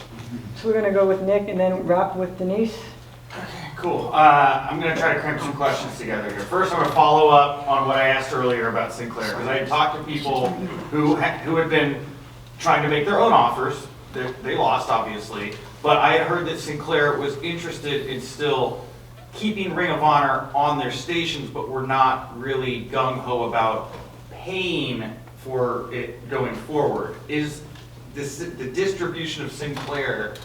So we're going to go with Nick and then wrap with Denise.
Cool. I'm going to try to cram some questions together here. First, I'm going to follow up on what I asked earlier about Sinclair, because I had talked to people who had been trying to make their own offers. They lost, obviously, but I had heard that Sinclair was interested in still keeping Ring of Honor on their stations, but were not really gung-ho about paying for it going forward. Is the distribution of Sinclair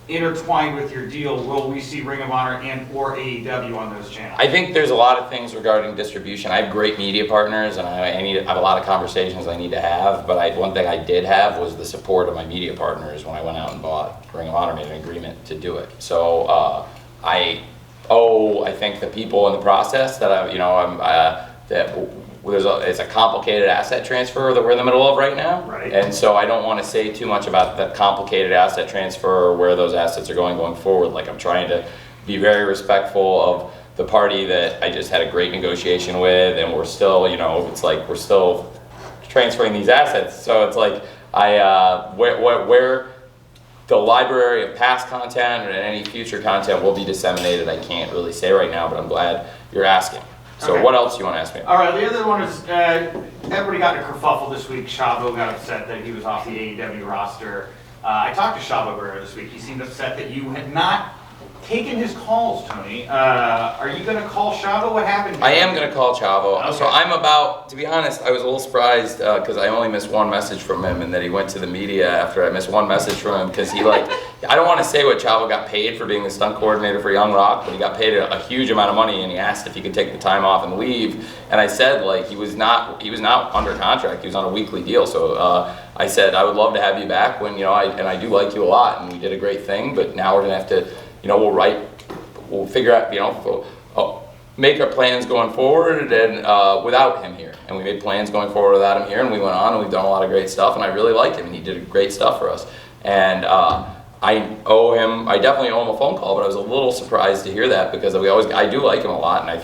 intertwined with your deal? Will we see Ring of Honor and or AEW on those channels?
I think there's a lot of things regarding distribution. I have great media partners, and I have a lot of conversations I need to have, but one thing I did have was the support of my media partners when I went out and bought Ring of Honor, made an agreement to do it. So I think the people in the process that it's a complicated asset transfer that we're in the middle of right now.
Right.
And so I don't want to say too much about the complicated asset transfer or where those assets are going forward. Like, I'm trying to be very respectful of the party that I just had a great negotiation with, and we're still, it's like we're still transferring these assets. So it's like where the library of past content and any future content will be disseminated, I can't really say right now, but I'm glad you're asking. So
Okay.
What else do you want to ask me?
All right, the other one is, everybody got in a kerfuffle this week. Chavo got upset that he was off the AEW roster. I talked to Chavo Guerrero this week. He seemed upset that you had not taken his calls, Tony. Are you going to call Chavo? What happened?
I am going to call Chavo.
Okay.
So I'm about, to be honest, I was a little surprised because I only missed one message from him, and that he went to the media after I missed one message from him because he I don't want to say what Chavo got paid for being the stunt coordinator for Young Rock, but he got paid a huge amount of money, and he asked if he could take the time off and leave. And I said, he was not under contract. He was on a weekly deal. So I said, I would love to have you back when, I do like you a lot, and we did a great thing, but now we're going to have to, we'll figure out, we'll make our plans going forward and without him here. And we made plans going forward without him here, and we went on and we've done a lot of great stuff, and I really like him, and he did great stuff for us. And I definitely owe him a phone call, but I was a little surprised to hear that because I do like him a lot, and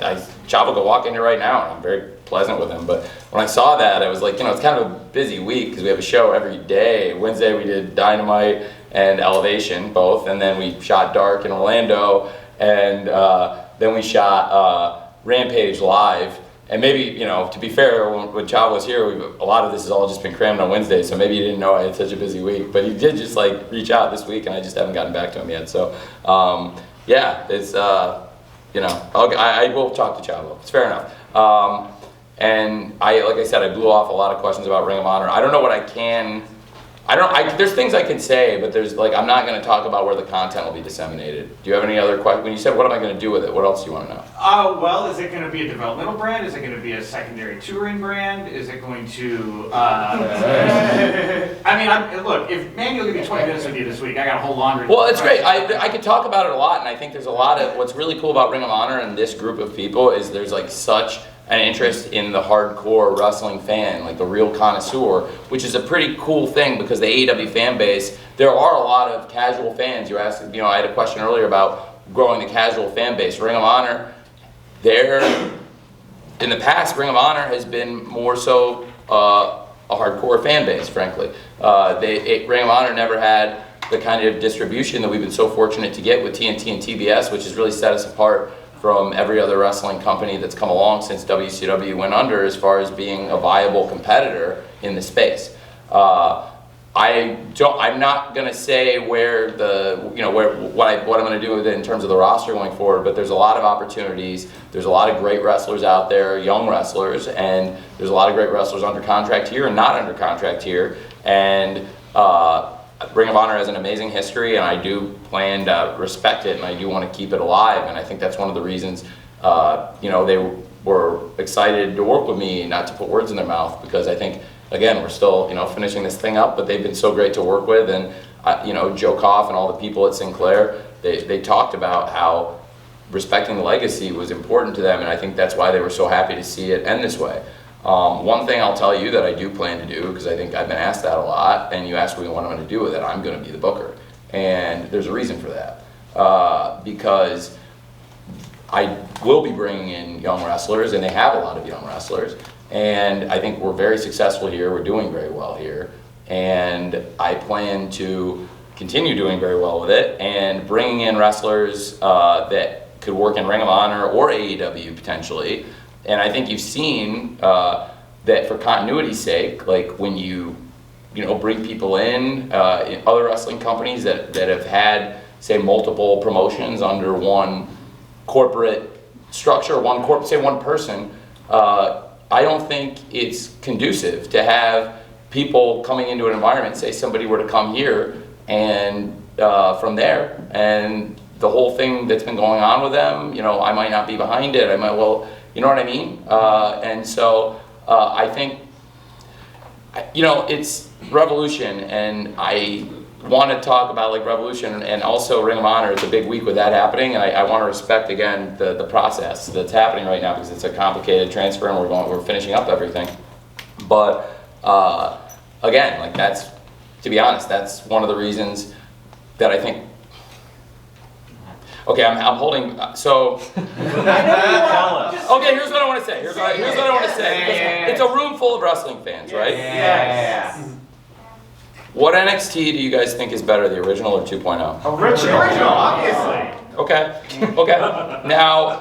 Chavo could walk in here right now, and I'm very pleasant with him. But when I saw that, I was like, it's kind of a busy week because we have a show every day. Wednesday we did Dynamite and Elevation, both, and then we shot Dark in Orlando, and then we shot Rampage live and maybe, to be fair, when Chavo was here, a lot of this has all just been crammed on Wednesday, so maybe you didn't know I had such a busy week. But he did just like reach out this week, and I just haven't gotten back to him yet. So, yeah, it's I will talk to Chavo. It's fair enough. And like I said, I blew off a lot of questions about Ring of Honor. I don't know what I can. There's things I can say, but I'm not going to talk about where the content will be disseminated. Do you have any other questions? When you said, what am I going to do with it? What else do you want to know?
Well, is it going to be a developmental brand? Is it going to be a secondary touring brand? Is it going to, look, if Manny will give me 20 minutes with you this week, I got a whole laundry.
Well, it's great. I could talk about it a lot, and I think there's a lot of, what's really cool about Ring of Honor and this group of people is there's like such an interest in the hardcore wrestling fan, like the real connoisseur, which is a pretty cool thing because the AEW fan base, there are a lot of casual fans. You asked, I had a question earlier about growing the casual fan base. Ring of Honor, in the past, Ring of Honor has been more so a hardcore fan base, frankly. Ring of Honor never had the kind of distribution that we've been so fortunate to get with TNT and TBS, which has really set us apart from every other wrestling company that's come along since WCW went under as far as being a viable competitor in the space. I'm not going to say where what I'm going to do with it in terms of the roster going forward, but there's a lot of opportunities. There's a lot of great wrestlers out there, young wrestlers, and there's a lot of great wrestlers under contract here and not under contract here. And Ring of Honor has an amazing history, and I do plan to respect it, and I do want to keep it alive. And I think that's one of the reasons, they were excited to work with me, not to put words in their mouth, because I think, again, we're still, finishing this thing up, but they've been so great to work with. And, Joe Koff and all the people at Sinclair, they talked about how respecting the legacy was important to them, and I think that's why they were so happy to see it end this way. One thing I'll tell you that I do plan to do, because I think I've been asked that a lot, and you ask me what I'm going to do with it, I'm going to be the booker. And there's a reason for that. Because I will be bringing in young wrestlers, and they have a lot of young wrestlers. And I think we're very successful here. We're doing very well here. And I plan to continue doing very well with it, and bringing in wrestlers that could work in Ring of Honor or AEW potentially. And I think you've seen that for continuity's sake, like when you bring people in other wrestling companies that have had, say, multiple promotions under one corporate structure, one person, I don't think it's conducive to have people coming into an environment, say somebody were to come here and from there, and the whole thing that's been going on with them, I might not be behind it. You know what I mean? And so I think, it's Revolution, and I want to talk about like Revolution and also Ring of Honor. It's a big week with that happening, and I want to respect again the process that's happening right now, because it's a complicated transfer and we're finishing up everything. But again, like to be honest, that's one of the reasons that I think. Okay, I'm holding, so. Okay, here's what I want to say. Here's what I want to say. It's a room full of wrestling fans, right?
Yes.
What NXT do you guys think is better, the original or 2.0?
Original, obviously.
Okay. Now,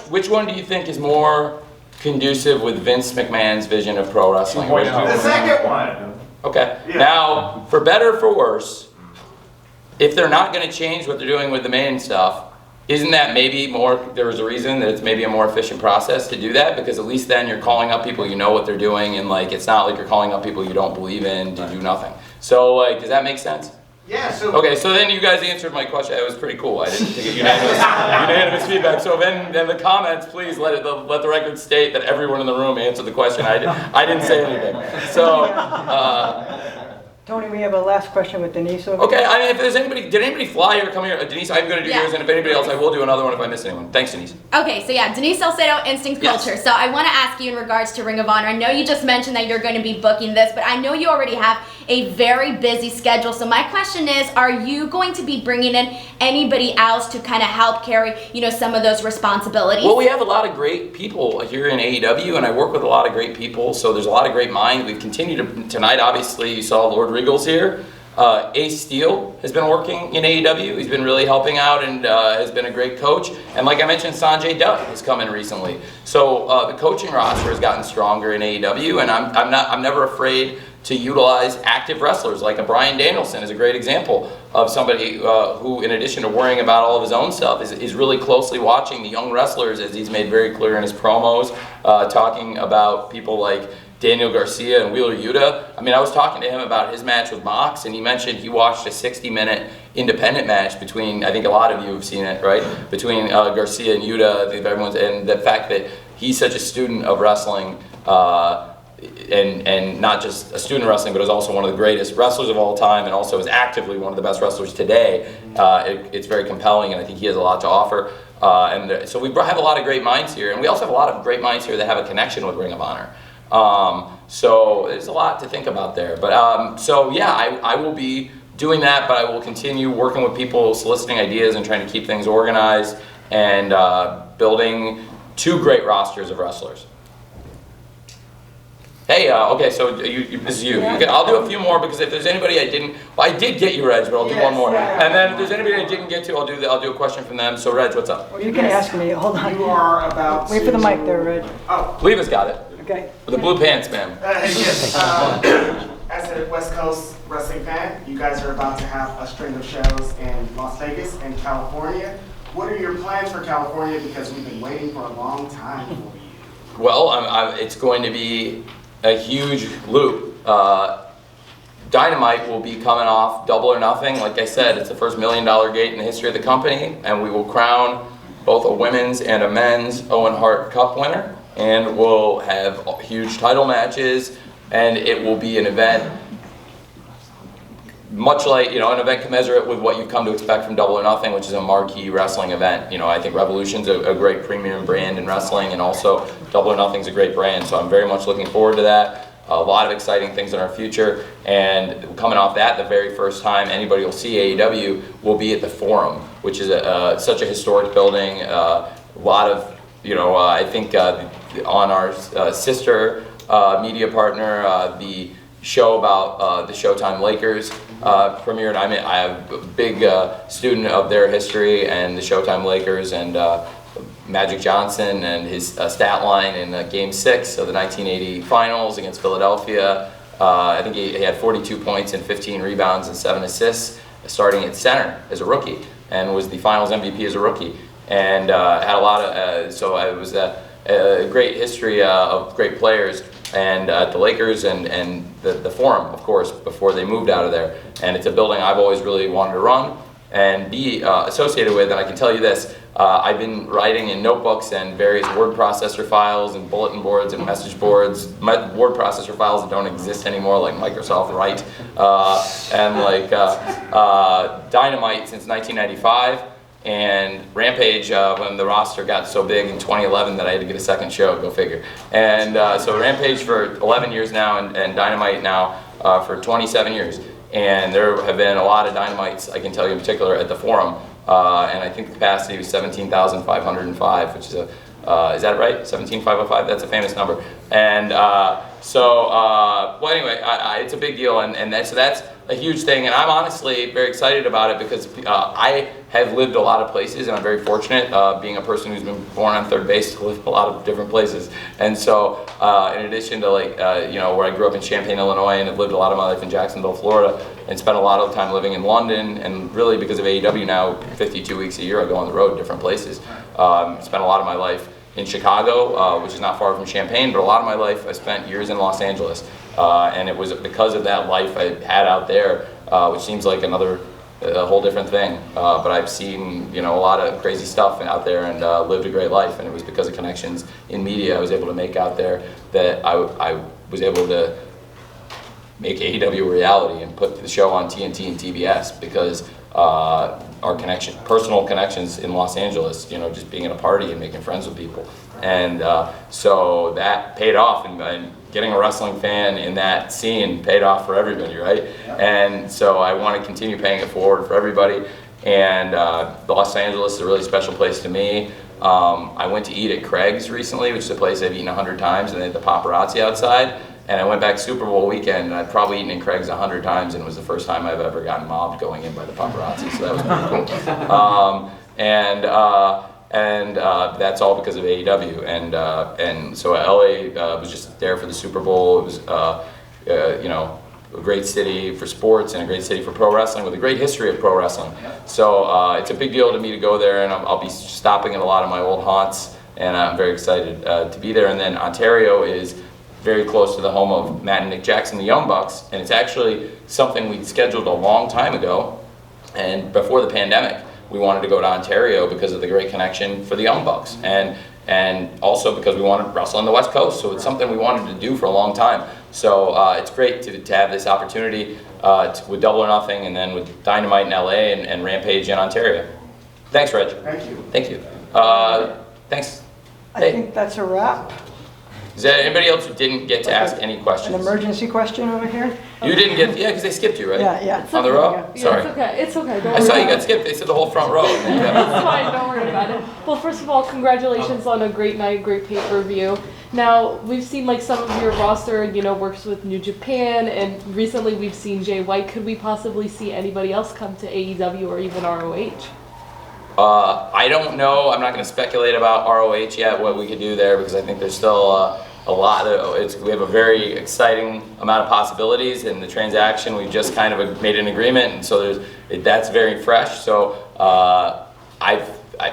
which one do you think is more conducive with Vince McMahon's vision of pro wrestling?
The second one.
Okay.
Yeah.
Now, for better or for worse, if they're not going to change what they're doing with the main stuff, isn't that maybe there's a reason that it's maybe a more efficient process to do that? Because at least then you're calling up people you know what they're doing, and like it's not like you're calling up people you don't believe in to do nothing. So like, does that make sense?
Yeah, so.
Okay, so then you guys answered my question. It was pretty cool. I didn't get unanimous feedback. So then in the comments, please let the record state that everyone in the room answered the question. I didn't say anything. So.
Tony, we have a last question with Denise over
Okay, I mean, if there's anybody, did anybody fly here or come here? Denise, I'm going to do yours, and if anybody else, I will do another one if I miss anyone. Thanks, Denise.
Okay, so yeah, Denise Salcedo, Instinct Culture. So I want to ask you in regards to Ring of Honor. I know you just mentioned that you're going to be booking this, but I know you already have a very busy schedule. So my question is, are you going to be bringing in anybody else to kind of help carry, some of those responsibilities?
Well, we have a lot of great people here in AEW, and I work with a lot of great people, so there's a lot of great minds. We've continued tonight, obviously, you saw Lord Regal's here. Ace Steele has been working in AEW. He's been really helping out and has been a great coach. And like I mentioned, Sanjay Dutt has come in recently. So the coaching roster has gotten stronger in AEW, and I'm never afraid to utilize active wrestlers. Like a Bryan Danielson is a great example of somebody who, in addition to worrying about all of his own stuff, is really closely watching the young wrestlers, as he's made very clear in his promos, talking about people like Daniel Garcia and Wheeler Yuta. I mean, I was talking to him about his match with Mox, and he mentioned he watched a 60-minute independent match between, I think a lot of you have seen it, right? Between Garcia and Yuta, I think everyone's, and the fact that he's such a student of wrestling, and not just a student of wrestling, but is also one of the greatest wrestlers of all time, and also is actively one of the best wrestlers today. It's very compelling, and I think he has a lot to offer. So we have a lot of great minds here, and we also have a lot of great minds here that have a connection with Ring of Honor. So there's a lot to think about there. But so yeah, I will be doing that, but I will continue working with people, soliciting ideas, and trying to keep things organized, and building 2 great rosters of wrestlers. Hey, okay, so this is you. I'll do a few more, because if there's anybody I did get you, Reg, but I'll do one more. And then if there's anybody I didn't get to, I'll do a question from them. So Reg, what's up?
Well, you can ask me. Hold on.
You are about
Wait for the mic there, Reg.
Oh.
Levis got it.
Okay.
With the blue pants, ma'am.
Yes. As a West Coast wrestling fan, you guys are about to have a string of shows in Las Vegas and California. What are your plans for California? Because we've been waiting for a long time for you.
Well, it's going to be a huge loop. Dynamite will be coming off Double or Nothing. Like I said, it's the first $1 million gate in the history of the company, and we will crown both a women's and a men's Owen Hart Cup winner, and we'll have huge title matches, and it will be an event much like, an event commensurate with what you've come to expect from Double or Nothing, which is a marquee wrestling event. I think Revolution's a great premium brand in wrestling, and also Double or Nothing's a great brand, so I'm very much looking forward to that. A lot of exciting things in our future, and coming off that, the very first time anybody will see AEW will be at the Forum, which is such a historic building. A lot of, I think on our sister media partner, the show about the Showtime Lakers premiered. I am a big student of their history and the Showtime Lakers, and Magic Johnson and his stat line in Game 6 of the 1980 Finals against Philadelphia. I think he had 42 points and 15 rebounds and 7 assists, starting at center as a rookie, and was the Finals MVP as a rookie. And had a lot of, so it was a great history of great players, and the Lakers and the Forum, of course, before they moved out of there. And it's a building I've always really wanted to run and be associated with, and I can tell you this, I've been writing in notebooks and various word processor files and bulletin boards and message boards, word processor files that don't exist anymore, like Microsoft Write, and like Dynamite since 1995, and Rampage when the roster got so big in 2011 that I had to get a second show, go figure. And so Rampage for 11 years now, and Dynamite now for 27 years. And there have been a lot of Dynamites, I can tell you in particular, at the Forum. And I think the capacity was 17,505, which is is that right? 17,505, that's a famous number. And well anyway, it's a big deal, and so that's a huge thing, and I'm honestly very excited about it, because I have lived a lot of places, and I'm very fortunate, being a person who's been born on third base, to live a lot of different places. And so in addition to where I grew up in Champaign, Illinois, and have lived a lot of my life in Jacksonville, Florida, and spent a lot of time living in London, and really because of AEW now, 52 weeks a year I go on the road to different places. Spent a lot of my life in Chicago, which is not far from Champaign, but a lot of my life I spent years in Los Angeles. And it was because of that life I had out there, which seems like a whole different thing. But I've seen, a lot of crazy stuff out there, and lived a great life. And it was because of connections in media I was able to make out there that I was able to make AEW a reality and put the show on TNT and TBS, because our personal connections in Los Angeles, just being at a party and making friends with people. And so that paid off, and getting a wrestling fan in that scene paid off for everybody, right? Yep. And so I want to continue paying it forward for everybody. And Los Angeles is a really special place to me. I went to eat at Craig's recently, which is a place I've eaten 100 times, and they had the paparazzi outside. And I went back Super Bowl weekend, and I'd probably eaten in Craig's 100 times, and it was the first time I've ever gotten mobbed going in by the paparazzi, so that was pretty cool. And that's all because of AEW. And so LA was just there for the Super Bowl. It was, you know, a great city for sports and a great city for pro wrestling with a great history of pro wrestling. So it's a big deal to me to go there, and I'll be stopping at a lot of my old haunts, and I'm very excited to be there. And then Ontario is very close to the home of Matt and Nick Jackson, the Young Bucks, and it's actually something we scheduled a long time ago, and before the pandemic, we wanted to go to Ontario because of the great connection for the Young Bucks, and also because we wanted to wrestle on the West Coast, so it's something we wanted to do for a long time. So it's great to have this opportunity with Double or Nothing, and then with Dynamite in LA and Rampage in Ontario. Thanks, Reg.
Thank you.
Thank you. Thanks.
I
Hey.
think that's a wrap.
Is there anybody else who didn't get to ask any
An
questions?
emergency question over here?
You didn't get, yeah, because they skipped you, right?
Yeah.
On the row? Sorry.
It's okay. It's okay. Don't
I
worry
saw you
about
got skipped. They said the whole front row.
It's fine. Don't worry about it. Well, first of all, congratulations on a great night, great pay-per-view. Now, we've seen like some of your roster, you know, works with New Japan, and recently we've seen Jay White. Could we possibly see anybody else come to AEW or even ROH?
I don't know. I'm not going to speculate about ROH yet, what we could do there, because I think there's still a lot of, we have a very exciting amount of possibilities in the transaction. We've just kind of made an agreement, and so that's very fresh. So I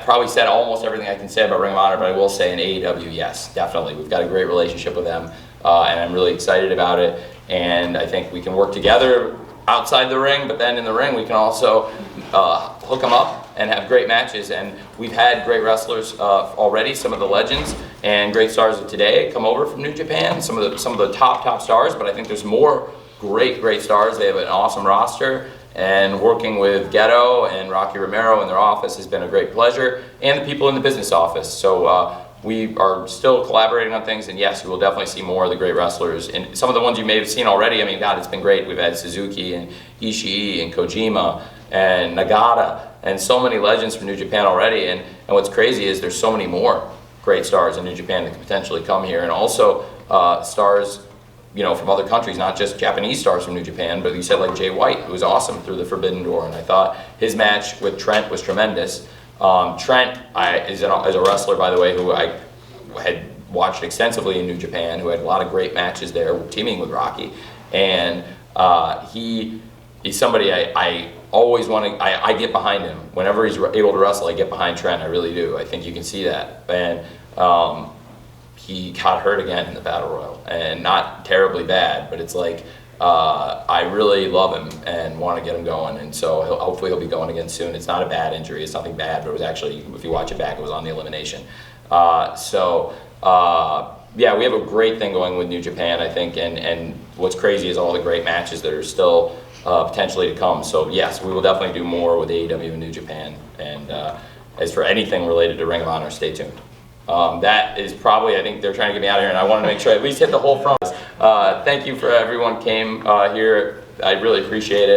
probably said almost everything I can say about Ring of Honor, but I will say in AEW, yes, definitely. We've got a great relationship with them, and I'm really excited about it. And I think we can work together outside the ring, but then in the ring we can also hook them up and have great matches. And we've had great wrestlers already, some of the legends and great stars of today come over from New Japan, some of the top stars, but I think there's more great stars. They have an awesome roster, and working with Ghetto and Rocky Romero in their office has been a great pleasure, and the people in the business office. So we are still collaborating on things, and yes, you will definitely see more of the great wrestlers. And some of the ones you may have seen already, I mean, God, it's been great. We've had Suzuki and Ishii and Kojima and Nagata and so many legends from New Japan already. And what's crazy is there's so many more great stars in New Japan that could potentially come here, and also stars, you know, from other countries, not just Japanese stars from New Japan, but you said like Jay White, who was awesome through the Forbidden Door, and I thought his match with Trent was tremendous. Trent is a wrestler, by the way, who I had watched extensively in New Japan, who had a lot of great matches there, teaming with Rocky, and he's somebody I always want to, I get behind him. Whenever he's able to wrestle, I get behind Trent, I really do. I think you can see that. And he got hurt again in the Battle Royal, and not terribly bad, but it's like, I really love him and want to get him going, and so hopefully he'll be going again soon. It's not a bad injury, it's nothing bad, but it was actually, if you watch it back, it was on the elimination. Yeah, we have a great thing going with New Japan, I think, and what's crazy is all the great matches that are still potentially to come. So yes, we will definitely do more with AEW and New Japan, and as for anything related to Ring of Honor, stay tuned. That is probably, I think they're trying to get me out of here, and I want to make sure I at least hit the whole front. Thank you for everyone came here. I really appreciate it.